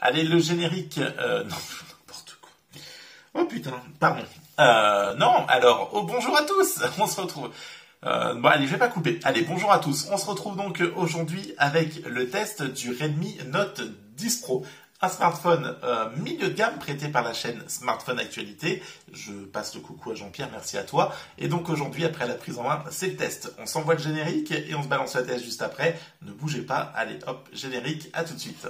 Allez, le générique... non, n'importe quoi. Oh putain, pardon. Non, alors, bonjour à tous. On se retrouve... bon, allez, je vais pas couper. Allez, bonjour à tous. On se retrouve donc aujourd'hui avec le test du Redmi Note 10 Pro. Un smartphone milieu de gamme prêté par la chaîne Smartphone Actualité. Je passe le coucou à Jean-Pierre, merci à toi. Et donc aujourd'hui, après la prise en main, c'est le test. On s'envoie le générique et on se balance la test juste après. Ne bougez pas. Allez, hop, générique, à tout de suite.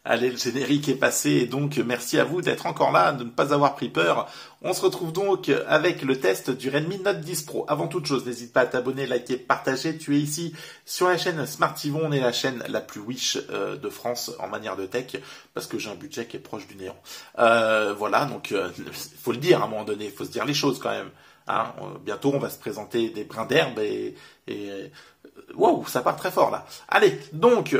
Allez, le générique est passé et donc merci à vous d'être encore là, de ne pas avoir pris peur. On se retrouve donc avec le test du Redmi Note 10 Pro. Avant toute chose, n'hésite pas à t'abonner, liker, partager. Tu es ici sur la chaîne Smartivon. On est la chaîne la plus wish de France en manière de tech parce que j'ai un budget qui est proche du néant. Voilà, donc faut le dire à un moment donné, il faut se dire les choses quand même. Hein, bientôt on va se présenter des brins d'herbe et wow, ça part très fort là. Allez, donc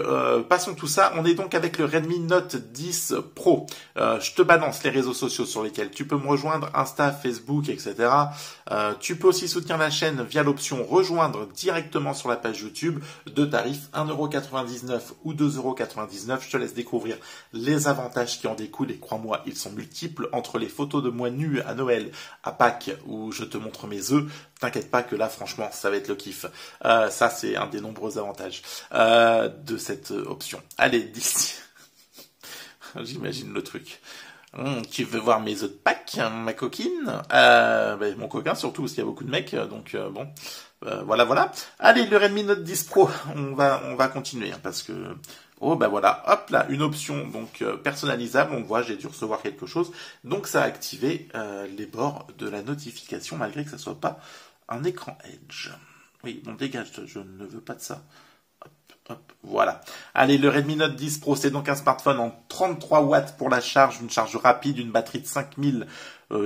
passons tout ça. On est donc avec le Redmi Note 10 Pro. Je te balance les réseaux sociaux sur lesquels tu peux me rejoindre, Insta, Facebook, etc. Tu peux aussi soutenir la chaîne via l'option rejoindre directement sur la page YouTube de tarif 1,99€ ou 2,99€. Je te laisse découvrir les avantages qui en découlent et crois-moi, ils sont multiples entre les photos de moi nu à Noël, à Pâques où je te montre mes œufs. T'inquiète pas que là, franchement, ça va être le kiff. Ça, c'est un des nombreux avantages de cette option. Allez, d'ici. J'imagine le truc. Tu veux voir mes œufs de Pâques, ma coquine mon coquin surtout, parce qu'il y a beaucoup de mecs, donc bon. Voilà. Allez, le Redmi Note 10 Pro, on va continuer, parce que... Oh bah voilà, hop là, une option donc personnalisable, on voit, j'ai dû recevoir quelque chose, donc ça a activé les bords de la notification malgré que ça soit pas un écran Edge. Oui, bon dégage, je ne veux pas de ça. Hop, voilà. Allez, le Redmi Note 10 Pro, c'est donc un smartphone en 33 watts pour la charge, une charge rapide, une batterie de 5000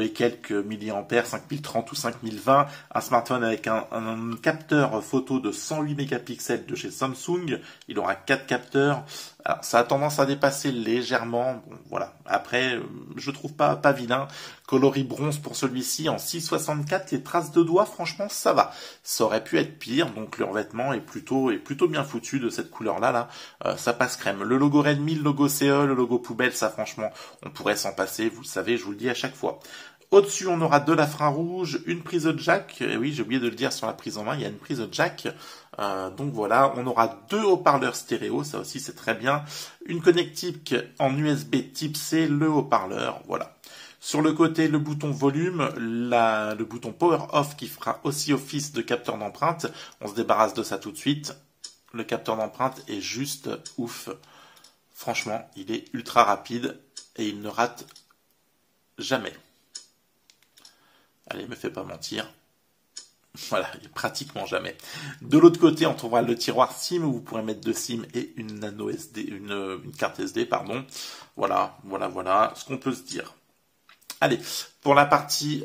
et quelques milliampères, 5030 ou 5020, un smartphone avec un capteur photo de 108 mégapixels de chez Samsung, il aura 4 capteurs, alors ça a tendance à dépasser légèrement, bon voilà, après je trouve pas vilain, coloris bronze pour celui-ci en 664, les traces de doigts franchement ça va, ça aurait pu être pire, donc le revêtement est plutôt bien foutu de cette couleur-là, ça passe crème. Le logo Redmi, le logo CE, le logo poubelle, ça franchement on pourrait s'en passer, vous le savez, je vous le dis à chaque fois. Au-dessus, on aura de l'infrarouge, une prise jack. Et oui, j'ai oublié de le dire sur la prise en main, il y a une prise jack. Donc voilà, on aura 2 haut-parleurs stéréo, ça aussi c'est très bien. Une connectique en USB type C, le haut-parleur, voilà. Sur le côté, le bouton volume, le bouton power off qui fera aussi office de capteur d'empreinte. On se débarrasse de ça tout de suite. Le capteur d'empreinte est juste ouf. Franchement, il est ultra rapide et il ne rate jamais. Allez, me fais pas mentir. Voilà, pratiquement jamais. De l'autre côté, on trouvera le tiroir SIM où vous pourrez mettre 2 SIM et une nano SD, une carte SD, pardon. Voilà ce qu'on peut se dire. Allez, pour la partie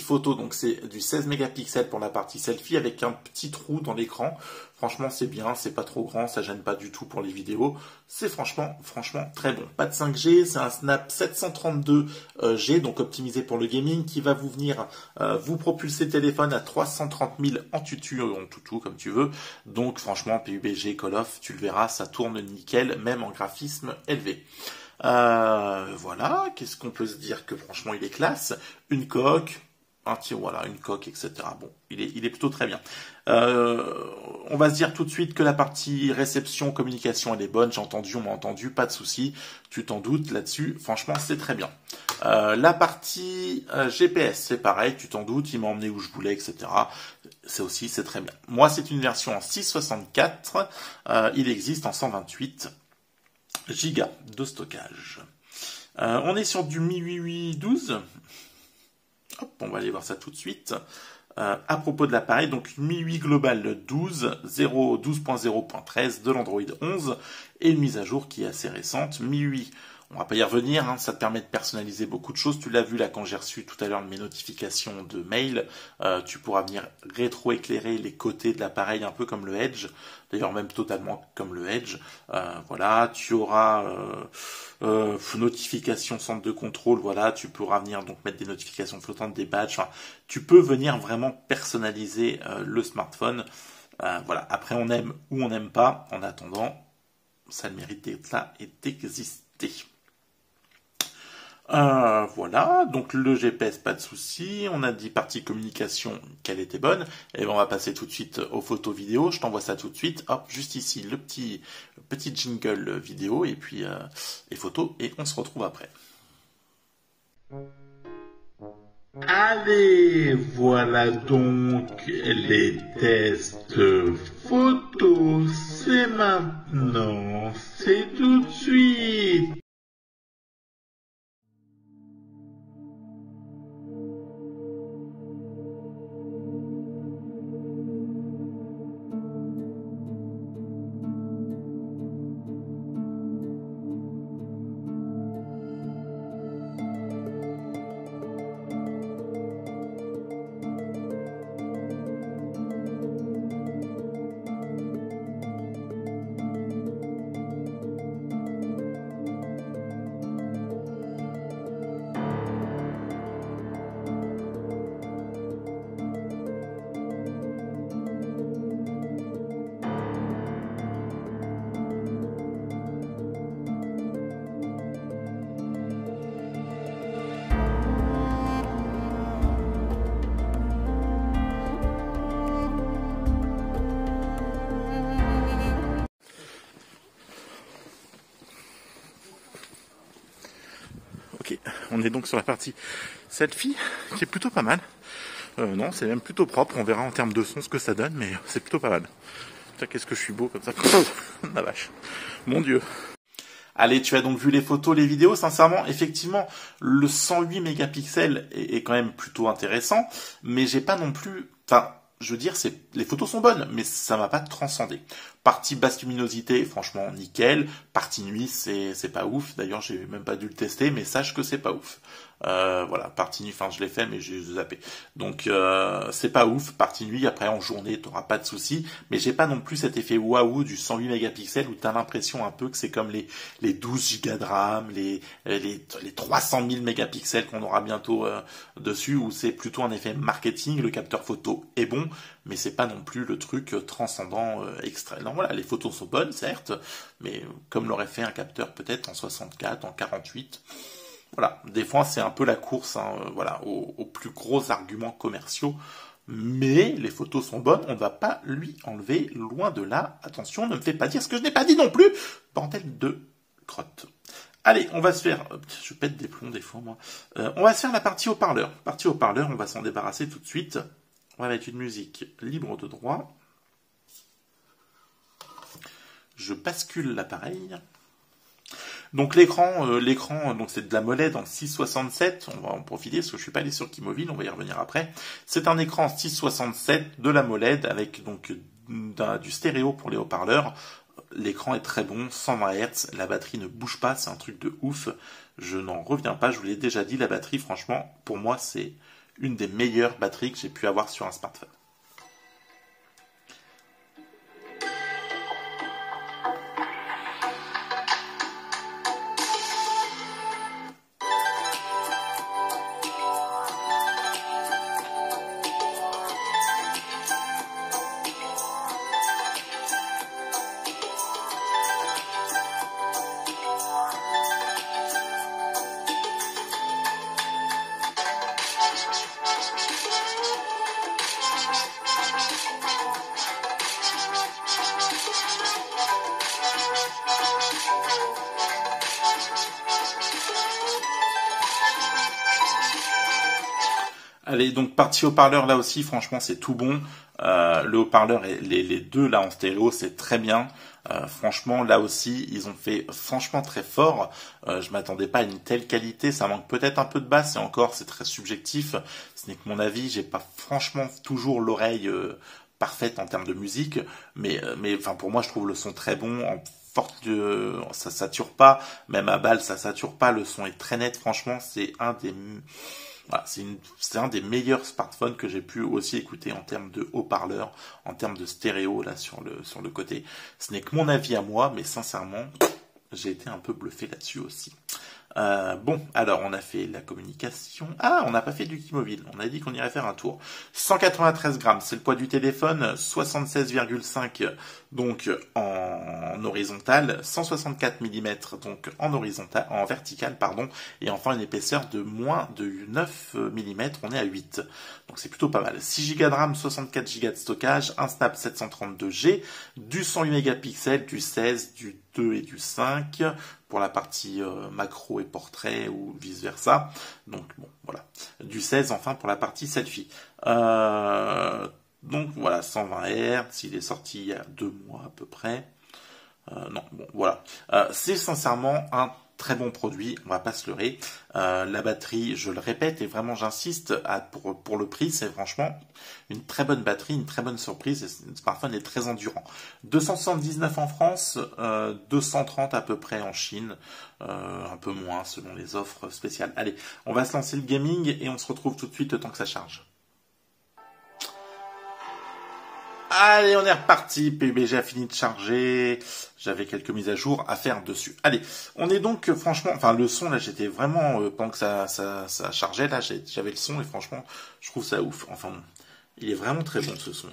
photo, donc c'est du 16 mégapixels pour la partie selfie avec un petit trou dans l'écran. Franchement, c'est bien, c'est pas trop grand, ça gêne pas du tout pour les vidéos. C'est franchement très bon. Pas de 5G, c'est un Snap 732G, donc optimisé pour le gaming, qui va vous venir vous propulser le téléphone à 330 000 en tutu, en toutou, comme tu veux. Donc franchement, PUBG, Call of, tu le verras, ça tourne nickel, même en graphisme élevé. Voilà, qu'est-ce qu'on peut se dire que franchement il est classe, une coque, une coque, etc. Bon, il est plutôt très bien. On va se dire tout de suite que la partie réception, communication, elle est bonne, j'ai entendu, on m'a entendu, pas de souci, tu t'en doutes là-dessus, franchement c'est très bien. La partie GPS, c'est pareil, tu t'en doutes, il m'a emmené où je voulais, etc. C'est très bien. Moi c'est une version en 664, il existe en 128 gigas de stockage. On est sur du Mi 8 Hop, on va aller voir ça tout de suite. À propos de l'appareil, donc Mi 8 Global 12.0.13 de l'Android 11 et une mise à jour qui est assez récente. Mi 8 On va pas y revenir, hein, ça te permet de personnaliser beaucoup de choses. Tu l'as vu là quand j'ai reçu tout à l'heure mes notifications de mail. Tu pourras venir rétro-éclairer les côtés de l'appareil un peu comme le Edge. D'ailleurs même totalement comme le Edge. Voilà, tu auras notifications centre de contrôle. Voilà, tu pourras venir donc mettre des notifications flottantes, des badges. Enfin, tu peux venir vraiment personnaliser le smartphone. Voilà. Après on aime ou on n'aime pas. En attendant, ça a le mérite d'être là et d'exister. Voilà, donc le GPS, pas de souci. On a dit partie communication qu'elle était bonne. Et ben on va passer tout de suite aux photos vidéo. Je t'envoie ça tout de suite. Hop, juste ici le petit jingle vidéo et puis les photos et on se retrouve après. Allez, voilà donc les tests photos. C'est maintenant, c'est tout de suite. Ok, on est donc sur la partie selfie, qui est plutôt pas mal. Non, c'est même plutôt propre, on verra en termes de son ce que ça donne, mais c'est plutôt pas mal. Putain, qu'est-ce que je suis beau comme ça. La vache. Mon Dieu. Allez, tu as donc vu les photos, les vidéos. Sincèrement, effectivement, le 108 mégapixels est quand même plutôt intéressant, mais j'ai pas non plus... Enfin, je veux dire, les photos sont bonnes, mais ça m'a pas transcendé. Partie basse luminosité, franchement, nickel. Partie nuit, c'est pas ouf. D'ailleurs, j'ai même pas dû le tester, mais sache que c'est pas ouf. Voilà, partie nuit, enfin je l'ai fait, mais j'ai zappé. Donc c'est pas ouf. Partie nuit, après en journée, t'auras pas de soucis. Mais j'ai pas non plus cet effet waouh du 108 mégapixels où t'as l'impression un peu que c'est comme les 12 Go de RAM, les 300 000 mégapixels qu'on aura bientôt dessus, où c'est plutôt un effet marketing. Le capteur photo est bon, mais c'est pas non plus le truc transcendant extrait. Non, voilà, les photos sont bonnes, certes, mais comme l'aurait fait un capteur peut-être en 64, en 48. Voilà, des fois c'est un peu la course, hein, voilà, aux plus gros arguments commerciaux, mais les photos sont bonnes, on ne va pas lui enlever, loin de là. Attention, ne me fais pas dire ce que je n'ai pas dit non plus, bordel de crotte. Allez, on va se faire, je pète des plombs des fois moi, on va se faire la partie haut-parleur. Partie haut-parleur, on va s'en débarrasser tout de suite. On va mettre une musique libre de droit. Je bascule l'appareil. Donc l'écran, donc c'est de la MOLED en 667. On va en profiter parce que je suis pas allé sur Keymovil, on va y revenir après. C'est un écran 667 de la MOLED avec donc du stéréo pour les haut-parleurs. L'écran est très bon, 120 Hz, la batterie ne bouge pas, c'est un truc de ouf. Je n'en reviens pas, je vous l'ai déjà dit, la batterie, franchement, pour moi, c'est une des meilleures batteries que j'ai pu avoir sur un smartphone. Allez, donc partie haut-parleur là aussi, franchement c'est tout bon. Le haut-parleur et les deux là en stéréo, c'est très bien. Franchement là aussi, ils ont fait franchement très fort. Je m'attendais pas à une telle qualité. Ça manque peut-être un peu de basse et encore c'est très subjectif. Ce n'est que mon avis. J'ai pas franchement toujours l'oreille parfaite en termes de musique, mais enfin pour moi je trouve le son très bon. forte, ça sature pas, même à balle ça sature pas, le son est très net, franchement c'est un des voilà, c'est un des meilleurs smartphones que j'ai pu aussi écouter en termes de haut-parleurs, en termes de stéréo là sur le côté. Ce n'est que mon avis à moi, mais sincèrement, j'ai été un peu bluffé là-dessus aussi. Bon, alors on a fait la communication. Ah, on n'a pas fait du T-Mobile. On a dit qu'on irait faire un tour. 193 grammes, c'est le poids du téléphone. 76,5 donc en horizontal, 164 mm donc en horizontal, en vertical pardon, et enfin une épaisseur de moins de 9 mm. On est à 8. Donc c'est plutôt pas mal. 6 Go de RAM, 64 Go de stockage, un Snap 732G, du 108 mégapixels, du 16, du 2 et du 5 pour la partie macro et portrait ou vice versa. Donc bon, voilà. Du 16 enfin pour la partie selfie. Donc voilà, 120 Hz, il est sorti il y a 2 mois à peu près. Non, bon, voilà. C'est sincèrement un très bon produit, on va pas se leurrer. La batterie, je le répète et vraiment j'insiste, pour le prix, c'est franchement une très bonne batterie, une très bonne surprise. Et le smartphone est très endurant. 279 en France, 230 à peu près en Chine, un peu moins selon les offres spéciales. Allez, on va se lancer le gaming et on se retrouve tout de suite le temps que ça charge. Allez, on est reparti. PUBG a fini de charger. J'avais quelques mises à jour à faire dessus. Allez, on est donc franchement, enfin le son là, j'étais vraiment pendant que ça chargeait là, j'avais le son et franchement, je trouve ça ouf. Enfin, il est vraiment très bon ce son.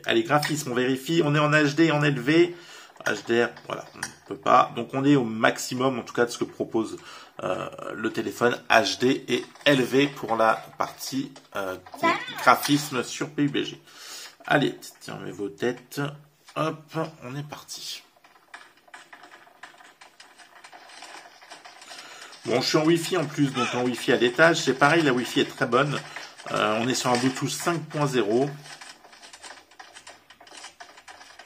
Allez, graphisme, on vérifie. On est en HD, en élevé. HDR, voilà, on ne peut pas. Donc on est au maximum, en tout cas, de ce que propose le téléphone HD et élevé pour la partie graphisme sur PUBG. Allez, tiens, mets vos têtes. Hop, on est parti. Bon, je suis en Wi-Fi en plus, donc en Wi-Fi à l'étage. C'est pareil, la Wi-Fi est très bonne. On est sur un Bluetooth 5.0.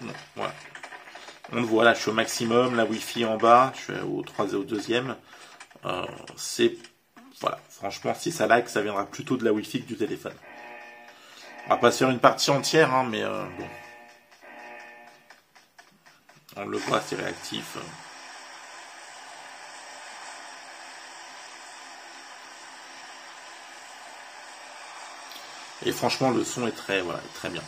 Bon, voilà. On le voit là, je suis au maximum. La Wi-Fi en bas, je suis au 3 et au 2e. Voilà, franchement, si ça lag, ça viendra plutôt de la Wi-Fi que du téléphone. On va pas se faire une partie entière, hein, mais bon. On le voit, c'est réactif. Et franchement, le son est très bien.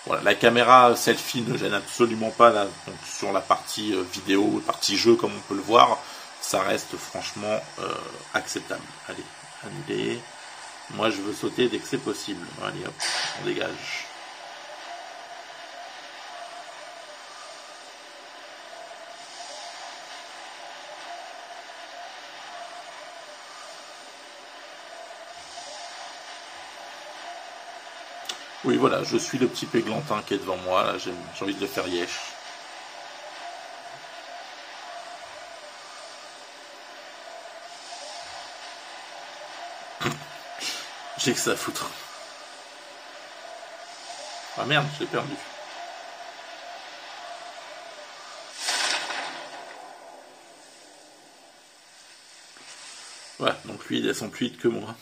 Voilà, la caméra selfie ne gêne absolument pas là, donc sur la partie vidéo, partie jeu comme on peut le voir, ça reste franchement acceptable. Allez, annuler. Moi, je veux sauter dès que c'est possible. Allez, hop, on dégage. Oui, voilà, je suis le petit péglantin qui est devant moi. Là, j'ai envie de le faire yesh. J'ai que ça à foutre. Ah merde, j'ai perdu. Ouais, donc lui, il descend plus vite que moi.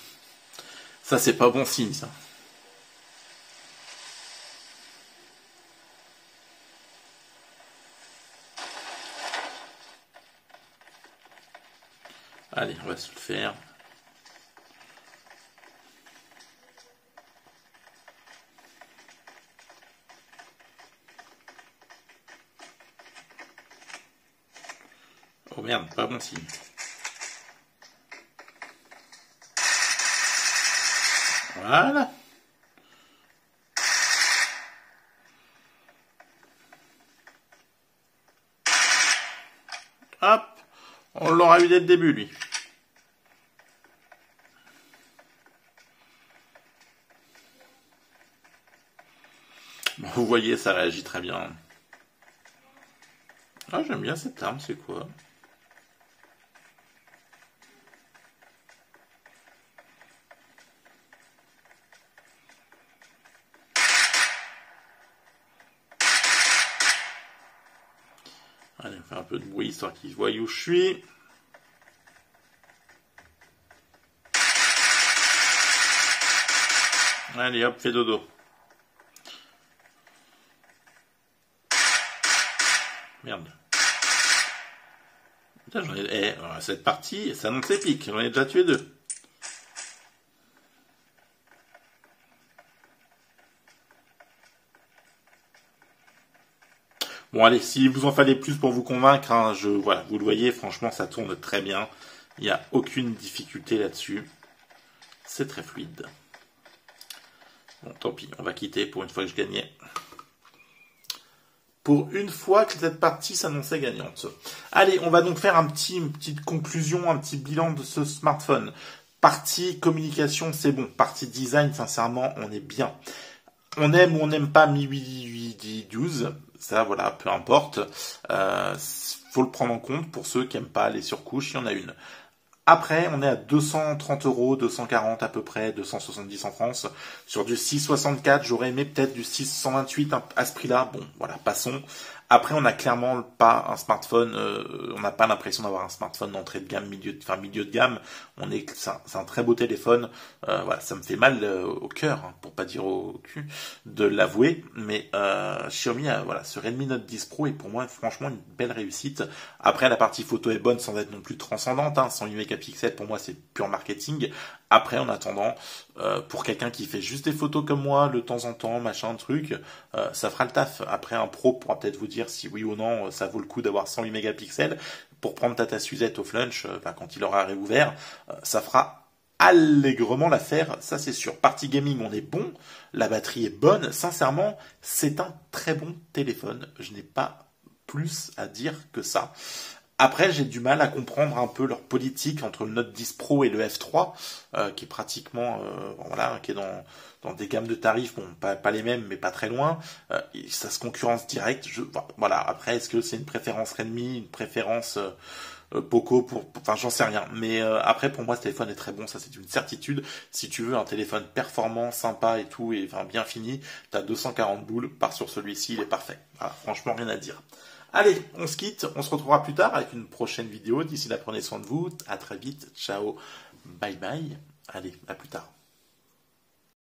Ça, c'est pas bon signe, ça. Allez, on va se le faire. Oh merde, pas bon signe. Voilà. Hop. On l'aura eu dès le début, lui. Bon, vous voyez, ça réagit très bien. Ah, j'aime bien cette arme, c'est quoi? Allez, on fait un peu de bruit histoire qu'ils voient où je suis. Allez, hop, fais dodo. Merde. Putain, cette partie, ça annonce épique. J'en ai déjà tué 2. Bon, allez, si vous en fallait plus pour vous convaincre, hein, voilà, vous le voyez, franchement, ça tourne très bien. Il n'y a aucune difficulté là-dessus. C'est très fluide. Bon, tant pis, on va quitter pour une fois que je gagnais. Pour une fois que cette partie s'annonçait gagnante. Allez, on va donc faire une petite conclusion, un petit bilan de ce smartphone. Partie communication, c'est bon. Partie design, sincèrement, on est bien. On aime ou on n'aime pas Mi 8/12, ça voilà, peu importe. Faut le prendre en compte pour ceux qui aiment pas les surcouches, il y en a une. Après, on est à 230 €, 240 à peu près, 270 en France. Sur du 664, j'aurais aimé peut-être du 628 à ce prix-là. Bon, voilà, passons. Après, on n'a clairement pas un smartphone, on n'a pas l'impression d'avoir un smartphone d'entrée de gamme, milieu de gamme. C'est un très beau téléphone. Voilà, ça me fait mal au cœur, hein, pour pas dire au cul, de l'avouer. Mais Xiaomi, voilà, ce Redmi Note 10 Pro est pour moi franchement une belle réussite. Après, la partie photo est bonne sans être non plus transcendante. 108 mégapixels, pour moi, c'est pur marketing. Après, en attendant, pour quelqu'un qui fait juste des photos comme moi, de temps en temps, machin, truc, ça fera le taf. Après, un pro pourra peut-être vous dire si oui ou non, ça vaut le coup d'avoir 108 mégapixels. Pour prendre Tata Suzette au flunch, quand il aura réouvert, ça fera allègrement l'affaire, ça c'est sûr. Partie gaming, on est bon, la batterie est bonne. Sincèrement, c'est un très bon téléphone. Je n'ai pas plus à dire que ça. Après, j'ai du mal à comprendre un peu leur politique entre le Note 10 Pro et le F3, qui est pratiquement, voilà, qui est dans des gammes de tarifs, bon, pas les mêmes, mais pas très loin. Ça se concurrence direct. Voilà. Après, est-ce que c'est une préférence Redmi, une préférence Poco enfin, j'en sais rien. Mais après, pour moi, ce téléphone est très bon. Ça, c'est une certitude. Si tu veux un téléphone performant, sympa et tout, et enfin bien fini, t'as 240 boules. Pars sur celui-ci, il est parfait. Voilà, franchement, rien à dire. Allez, on se quitte, on se retrouvera plus tard avec une prochaine vidéo. D'ici là, prenez soin de vous. À très vite. Ciao. Bye bye. Allez, à plus tard.